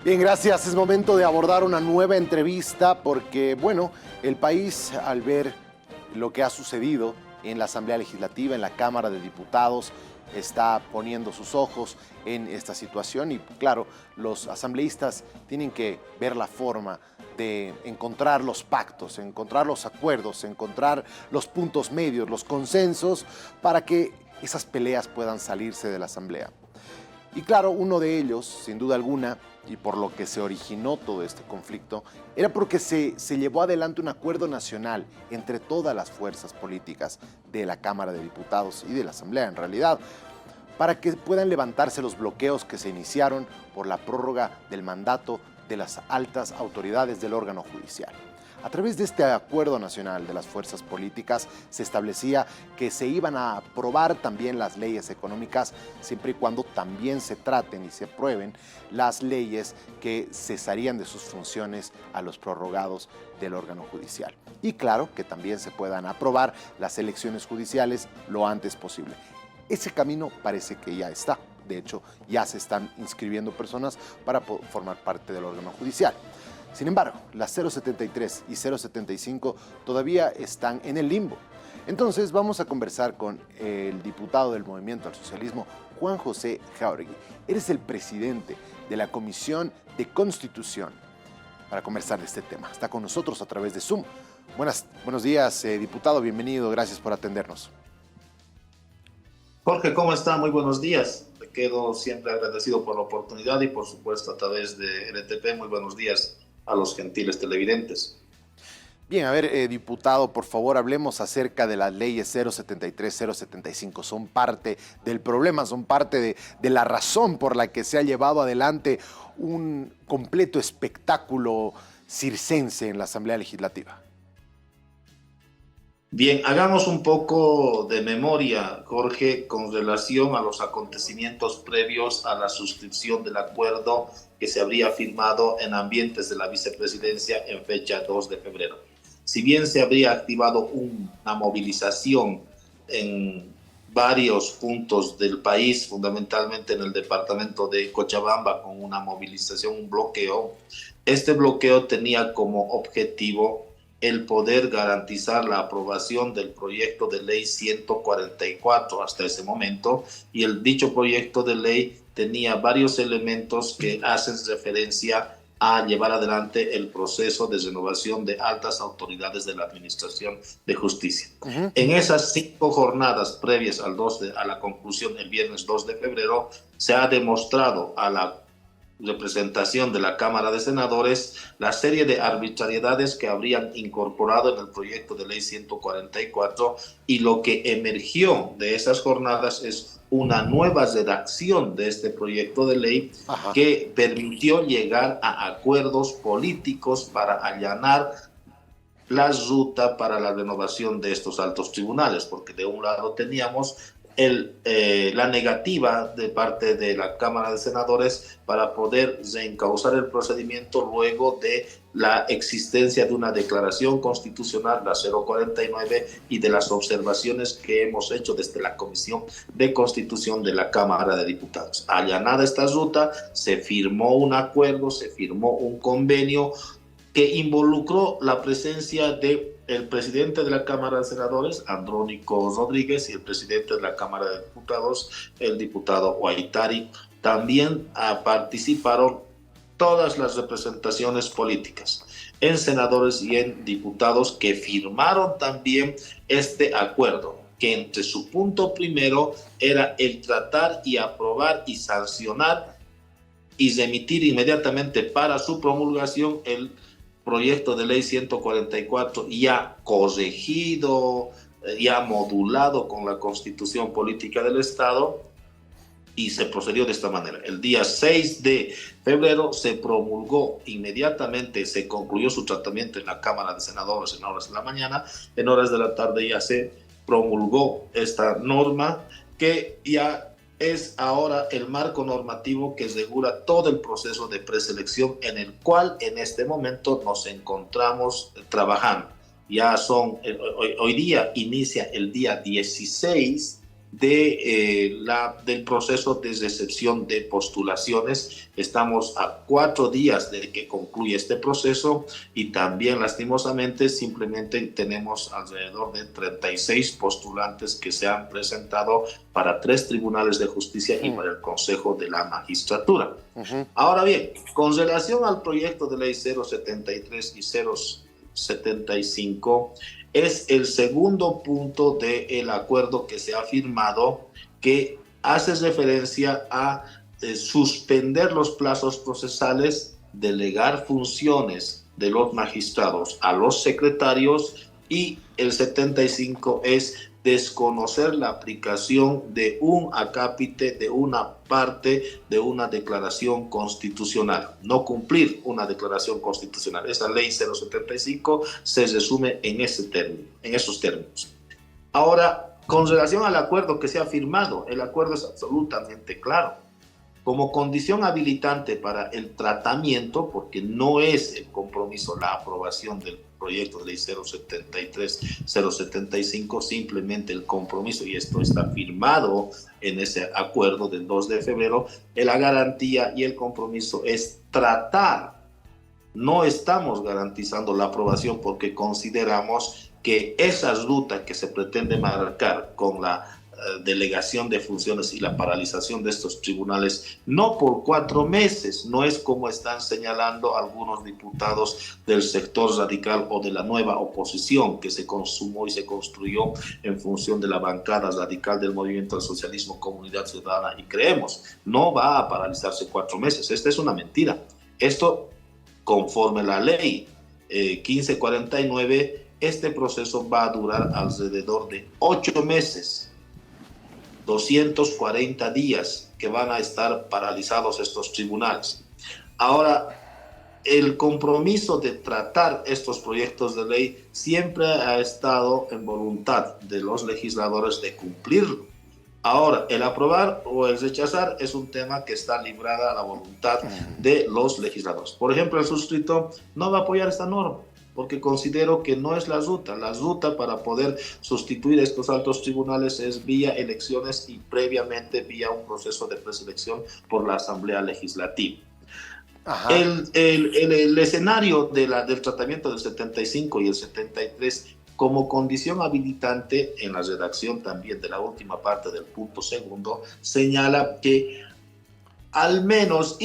Bien, gracias. Es momento de abordar una nueva entrevista porque, bueno, el país, al ver lo que ha sucedido en la Asamblea Legislativa, en la Cámara de Diputados, está poniendo sus ojos en esta situación y, claro, los asambleístas tienen que ver la forma de encontrar los pactos, encontrar los acuerdos, encontrar los puntos medios, los consensos para que esas peleas puedan salirse de la Asamblea. Y claro, uno de ellos, sin duda alguna, y por lo que se originó todo este conflicto, era porque se llevó adelante un acuerdo nacional entre todas las fuerzas políticas de la Cámara de Diputados y de la Asamblea, en realidad, para que puedan levantarse los bloqueos que se iniciaron por la prórroga del mandato de las altas autoridades del órgano judicial. A través de este acuerdo nacional de las fuerzas políticas se establecía que se iban a aprobar también las leyes económicas siempre y cuando también se traten y se aprueben las leyes que cesarían de sus funciones a los prorrogados del órgano judicial. Y claro, que también se puedan aprobar las elecciones judiciales lo antes posible. Ese camino parece que ya está. De hecho, ya se están inscribiendo personas para formar parte del órgano judicial. Sin embargo, las 073 y 075 todavía están en el limbo. Entonces vamos a conversar con el diputado del Movimiento al Socialismo, Juan José Jáuregui. Eres el presidente de la Comisión de Constitución para conversar de este tema. Está con nosotros a través de Zoom. Buenos días, diputado, bienvenido, gracias por atendernos. Jorge, ¿cómo está? Muy buenos días. Me quedo siempre agradecido por la oportunidad y por supuesto a través de LTP, muy buenos días a los gentiles televidentes. Bien, a ver, diputado, por favor, hablemos acerca de las leyes 073, 075. Son parte del problema, son parte de la razón por la que se ha llevado adelante un completo espectáculo circense en la Asamblea Legislativa. Bien, hagamos un poco de memoria, Jorge, con relación a los acontecimientos previos a la suscripción del acuerdo que se habría firmado en ambientes de la vicepresidencia en fecha 2 de febrero. Si bien se habría activado una movilización en varios puntos del país, fundamentalmente en el departamento de Cochabamba, con una movilización, un bloqueo, este bloqueo tenía como objetivo el poder garantizar la aprobación del proyecto de ley 144 hasta ese momento, y dicho proyecto de ley tenía varios elementos que hacen referencia a llevar adelante el proceso de renovación de altas autoridades de la Administración de Justicia. En esas 5 jornadas previas a la conclusión el viernes 2 de febrero, se ha demostrado a la representación de la Cámara de Senadores la serie de arbitrariedades que habrían incorporado en el proyecto de ley 144, y lo que emergió de esas jornadas es una nueva redacción de este proyecto de ley que permitió llegar a acuerdos políticos para allanar la ruta para la renovación de estos altos tribunales, porque de un lado teníamos la negativa de parte de la Cámara de Senadores para poder reencauzar el procedimiento luego de la existencia de una declaración constitucional, la 049, y de las observaciones que hemos hecho desde la Comisión de Constitución de la Cámara de Diputados. Allanada esta ruta, se firmó un acuerdo, se firmó un convenio que involucró la presencia de el presidente de la Cámara de Senadores, Andrónico Rodríguez, y el presidente de la Cámara de Diputados, el diputado Huaytari. También participaron todas las representaciones políticas, en senadores y en diputados, que firmaron también este acuerdo, que entre su punto primero era el tratar y aprobar y sancionar y remitir inmediatamente para su promulgación el proyecto de ley 144, ya corregido, ya modulado con la Constitución Política del Estado, y se procedió de esta manera. El día 6 de febrero se promulgó inmediatamente, se concluyó su tratamiento en la Cámara de Senadores en horas de la mañana, en horas de la tarde ya se promulgó esta norma que ya es ahora el marco normativo que regula todo el proceso de preselección en el cual en este momento nos encontramos trabajando. Ya hoy día inicia el día 16 del proceso de recepción de postulaciones. Estamos a 4 días de que concluya este proceso y también lastimosamente simplemente tenemos alrededor de 36 postulantes que se han presentado para 3 tribunales de justicia y para el Consejo de la Magistratura. Ahora bien, con relación al proyecto de ley 073 y 075, es el segundo punto del acuerdo que se ha firmado, que hace referencia a suspender los plazos procesales, delegar funciones de los magistrados a los secretarios, y el 75 es desconocer la aplicación de un acápite, de una parte de una declaración constitucional, no cumplir una declaración constitucional. Esa ley 075 se resume en ese término, en esos términos. Ahora, con relación al acuerdo que se ha firmado, el acuerdo es absolutamente claro. Como condición habilitante para el tratamiento, porque no es el compromiso la aprobación del proyecto de ley 073, 075, simplemente el compromiso, y esto está firmado en ese acuerdo del 2 de febrero, la garantía y el compromiso es tratar. No estamos garantizando la aprobación porque consideramos que esa ruta que se pretende marcar con la delegación de funciones y la paralización de estos tribunales, no por 4 meses, no es como están señalando algunos diputados del sector radical o de la nueva oposición que se consumó y se construyó en función de la bancada radical del Movimiento al Socialismo, Comunidad Ciudadana y Creemos. No va a paralizarse 4 meses, esta es una mentira. Esto, conforme la ley 1549, este proceso va a durar alrededor de 8 meses. 240 días que van a estar paralizados estos tribunales. Ahora, el compromiso de tratar estos proyectos de ley siempre ha estado en voluntad de los legisladores de cumplirlo. Ahora, el aprobar o el rechazar es un tema que está librada a la voluntad de los legisladores. Por ejemplo, el suscrito no va a apoyar esta norma, porque considero que no es la ruta. La ruta para poder sustituir estos altos tribunales es vía elecciones y previamente vía un proceso de preselección por la Asamblea Legislativa. El escenario del tratamiento del 75 y el 73 como condición habilitante en la redacción también de la última parte del punto segundo señala que al menos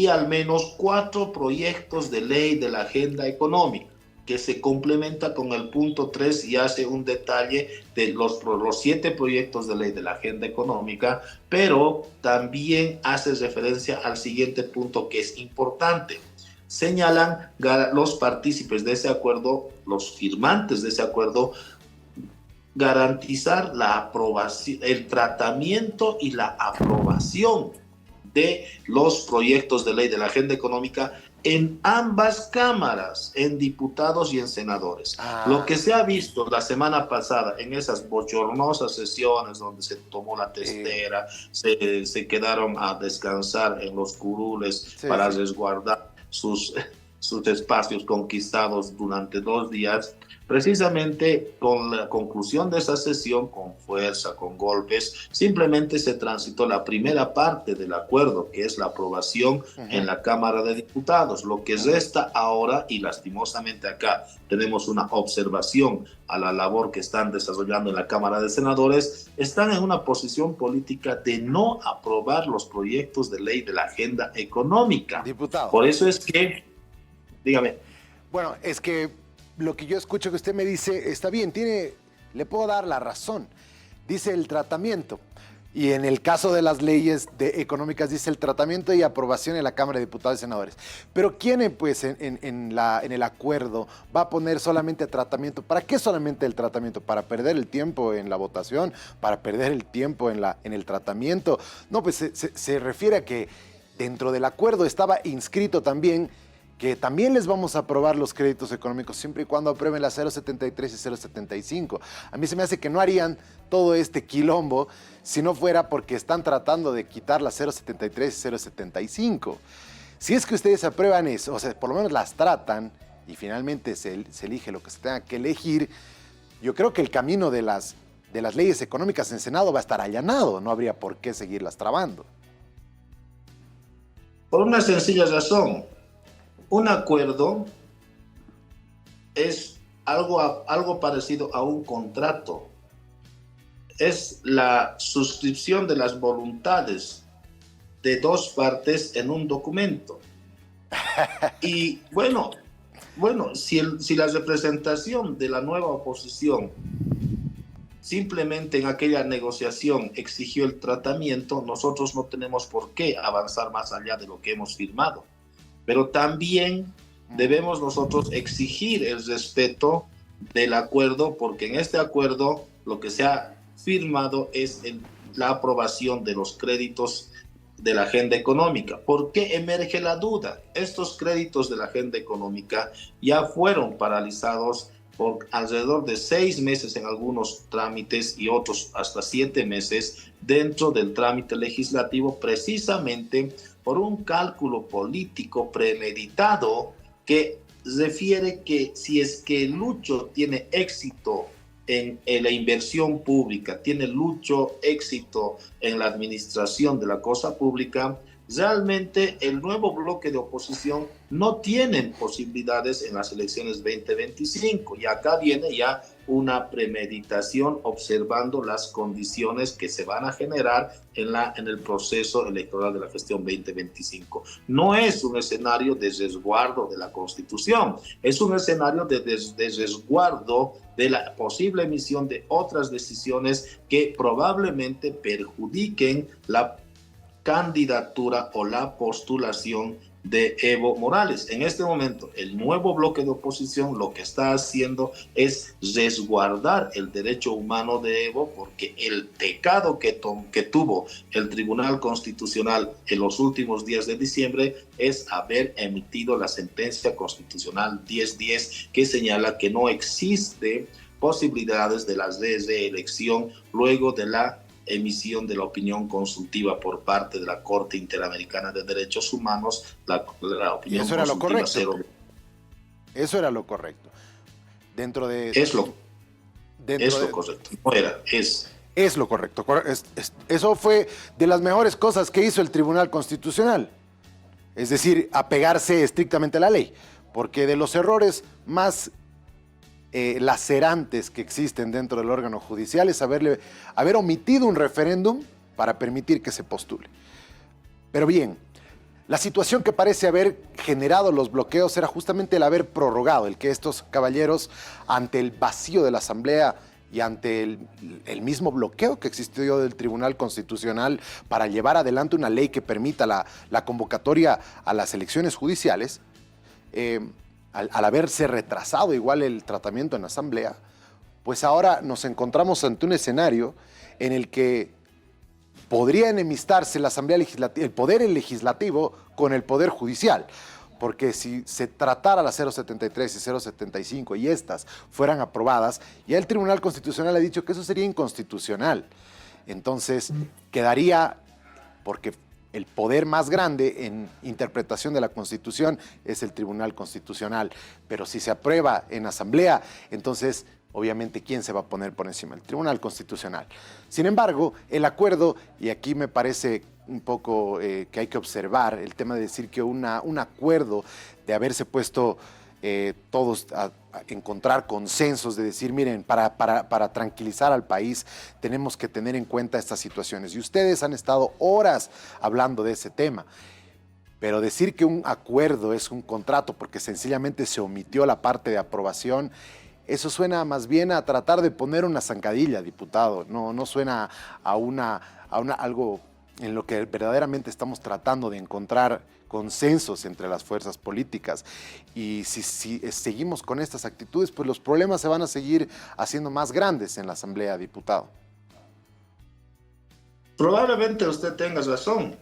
al menos 4 proyectos de ley de la agenda económica, que se complementa con el punto 3 y hace un detalle de los 7 proyectos de ley de la agenda económica, pero también hace referencia al siguiente punto que es importante. Señalan los partícipes de ese acuerdo, los firmantes de ese acuerdo, garantizar la aprobación, el tratamiento y la aprobación de los proyectos de ley de la agenda económica en ambas cámaras, en diputados y en senadores. Lo que se ha visto la semana pasada en esas bochornosas sesiones donde se tomó la testera, se quedaron a descansar en los curules para resguardar sus espacios conquistados durante 2 días, precisamente con la conclusión de esa sesión, con fuerza, con golpes, simplemente se transitó la primera parte del acuerdo, que es la aprobación en la Cámara de Diputados. Lo que resta ahora, y lastimosamente acá tenemos una observación a la labor que están desarrollando en la Cámara de Senadores, están en una posición política de no aprobar los proyectos de ley de la agenda económica. Diputado. Por eso es que, dígame. Bueno, es que lo que yo escucho que usted me dice está bien, le puedo dar la razón. Dice el tratamiento. Y en el caso de las leyes económicas dice el tratamiento y aprobación en la Cámara de Diputados y Senadores. Pero ¿quién pues en el acuerdo va a poner solamente tratamiento? ¿Para qué solamente el tratamiento? ¿Para perder el tiempo en la votación? ¿Para perder el tiempo en el tratamiento? No, pues se refiere a que dentro del acuerdo estaba inscrito también que también les vamos a aprobar los créditos económicos siempre y cuando aprueben la 073 y 075. A mí se me hace que no harían todo este quilombo si no fuera porque están tratando de quitar la 073 y 075. Si es que ustedes aprueban eso, o sea, por lo menos las tratan y finalmente se elige lo que se tenga que elegir, yo creo que el camino de las de las leyes económicas en Senado va a estar allanado, no habría por qué seguirlas trabando. Por una sencilla razón, un acuerdo es algo parecido a un contrato. Es la suscripción de las voluntades de dos partes en un documento. Y bueno, si la representación de la nueva oposición simplemente en aquella negociación exigió el tratamiento, nosotros no tenemos por qué avanzar más allá de lo que hemos firmado. Pero también debemos nosotros exigir el respeto del acuerdo, porque en este acuerdo lo que se ha firmado es la aprobación de los créditos de la agenda económica. ¿Por qué emerge la duda? Estos créditos de la agenda económica ya fueron paralizados por alrededor de 6 meses en algunos trámites y otros hasta 7 meses dentro del trámite legislativo, precisamente por un cálculo político premeditado que refiere que si es que Lucho tiene éxito en la inversión pública, tiene Lucho éxito en la administración de la cosa pública, realmente el nuevo bloque de oposición no tiene posibilidades en las elecciones 2025. Y acá viene ya una premeditación observando las condiciones que se van a generar en el proceso electoral de la gestión 2025. No es un escenario de resguardo de la Constitución, es un escenario de resguardo de la posible emisión de otras decisiones que probablemente perjudiquen la candidatura o la postulación de Evo Morales. En este momento, el nuevo bloque de oposición lo que está haciendo es resguardar el derecho humano de Evo, porque el pecado que tuvo el Tribunal Constitucional en los últimos días de diciembre es haber emitido la sentencia constitucional 1010 que señala que no existe posibilidades de la reelección luego de la emisión de la opinión consultiva por parte de la Corte Interamericana de Derechos Humanos, la opinión eso era lo correcto. Cero. Eso era lo correcto. Dentro de... Es lo correcto. No era, es. Es lo correcto. Eso fue de las mejores cosas que hizo el Tribunal Constitucional. Es decir, apegarse estrictamente a la ley. Porque de los errores más lacerantes que existen dentro del órgano judicial es haber omitido un referéndum para permitir que se postule. Pero bien, la situación que parece haber generado los bloqueos era justamente el haber prorrogado, el que estos caballeros, ante el vacío de la Asamblea y ante el mismo bloqueo que existió del Tribunal Constitucional para llevar adelante una ley que permita la convocatoria a las elecciones judiciales, al haberse retrasado igual el tratamiento en la Asamblea, pues ahora nos encontramos ante un escenario en el que podría enemistarse la Asamblea Legislativa, el Poder Legislativo con el Poder Judicial, porque si se tratara la 073 y 075 y estas fueran aprobadas, ya el Tribunal Constitucional ha dicho que eso sería inconstitucional. Entonces quedaría, porque el poder más grande en interpretación de la Constitución es el Tribunal Constitucional, pero si se aprueba en Asamblea, entonces obviamente ¿quién se va a poner por encima? El Tribunal Constitucional. Sin embargo, el acuerdo, y aquí me parece un poco que hay que observar el tema de decir que un acuerdo de haberse puesto todos a encontrar consensos, de decir, miren, para tranquilizar al país tenemos que tener en cuenta estas situaciones. Y ustedes han estado horas hablando de ese tema. Pero decir que un acuerdo es un contrato porque sencillamente se omitió la parte de aprobación, eso suena más bien a tratar de poner una zancadilla, diputado. No suena a algo en lo que verdaderamente estamos tratando de encontrar consensos entre las fuerzas políticas. Y si seguimos con estas actitudes, pues los problemas se van a seguir haciendo más grandes en la Asamblea, diputado. Probablemente usted tenga razón,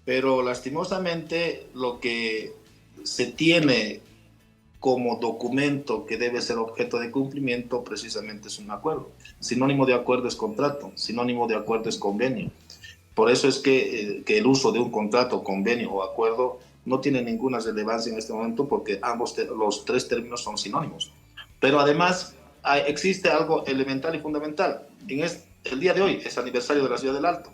pero lastimosamente lo que se tiene como documento que debe ser objeto de cumplimiento precisamente es un acuerdo. Sinónimo de acuerdo es contrato, sinónimo de acuerdo es convenio. Por eso es que el uso de un contrato, convenio o acuerdo no tiene ninguna relevancia en este momento, porque los tres términos son sinónimos. Pero además, existe algo elemental y fundamental. El día de hoy es aniversario de la Ciudad del Alto.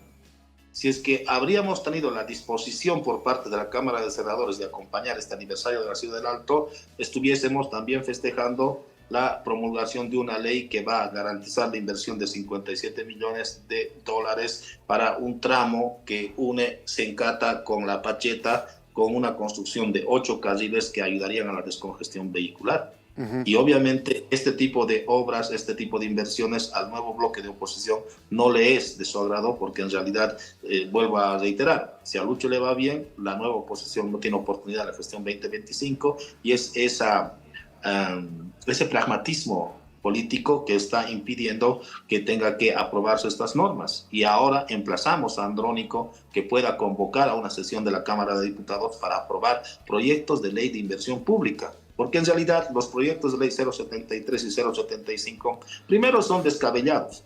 Si es que habríamos tenido la disposición por parte de la Cámara de Senadores de acompañar este aniversario de la Ciudad del Alto, estuviésemos también festejando la promulgación de una ley que va a garantizar la inversión de 57 millones de dólares para un tramo que une Sencata con La Pacheta, con una construcción de 8 carriles que ayudarían a la descongestión vehicular. Y obviamente este tipo de obras, este tipo de inversiones al nuevo bloque de oposición no le es de su agrado, porque en realidad, vuelvo a reiterar, si a Lucho le va bien, la nueva oposición no tiene oportunidad en la gestión 2025, y es ese pragmatismo político que está impidiendo que tenga que aprobarse estas normas. Y ahora emplazamos a Andrónico que pueda convocar a una sesión de la Cámara de Diputados para aprobar proyectos de ley de inversión pública. Porque en realidad los proyectos de ley 073 y 075, primero, son descabellados.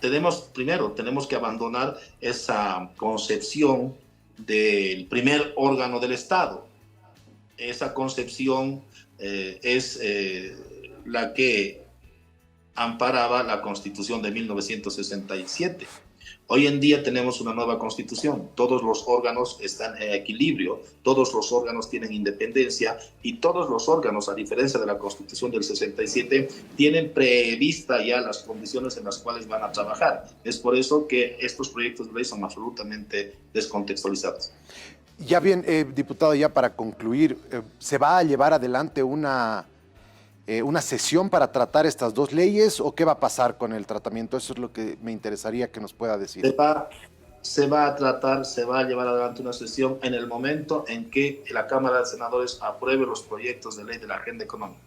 Tenemos que abandonar esa concepción del primer órgano del Estado. Esa concepción es la que amparaba la Constitución de 1967. Hoy en día tenemos una nueva Constitución, todos los órganos están en equilibrio, todos los órganos tienen independencia, y todos los órganos, a diferencia de la Constitución del 67, tienen prevista ya las condiciones en las cuales van a trabajar. Es por eso que estos proyectos de ley son absolutamente descontextualizados. Ya bien, diputado, ya para concluir, ¿se va a llevar adelante una sesión para tratar estas dos leyes, o qué va a pasar con el tratamiento? Eso es lo que me interesaría que nos pueda decir. Se va a llevar adelante una sesión en el momento en que la Cámara de Senadores apruebe los proyectos de ley de la agenda económica.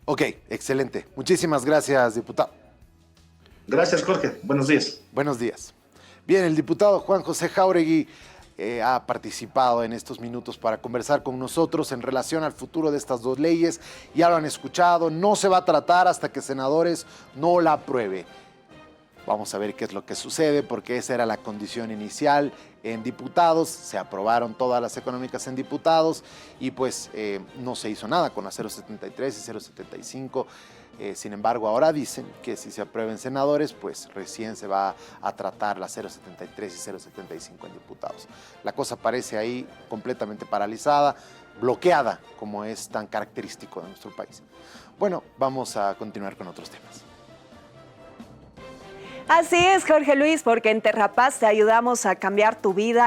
Ok, excelente. Muchísimas gracias, diputado. Gracias, Jorge. Buenos días. Buenos días. Bien, el diputado Juan José Jáuregui ha participado en estos minutos para conversar con nosotros en relación al futuro de estas dos leyes. Ya lo han escuchado, no se va a tratar hasta que senadores no la apruebe. Vamos a ver qué es lo que sucede, porque esa era la condición inicial en diputados. Se aprobaron todas las económicas en diputados y pues no se hizo nada con la 073 y 075. Sin embargo, ahora dicen que si se aprueben senadores, pues recién se va a tratar la 073 y 075 en diputados. La cosa parece ahí completamente paralizada, bloqueada, como es tan característico de nuestro país. Bueno, vamos a continuar con otros temas. Así es, Jorge Luis, porque en Terrapaz te ayudamos a cambiar tu vida.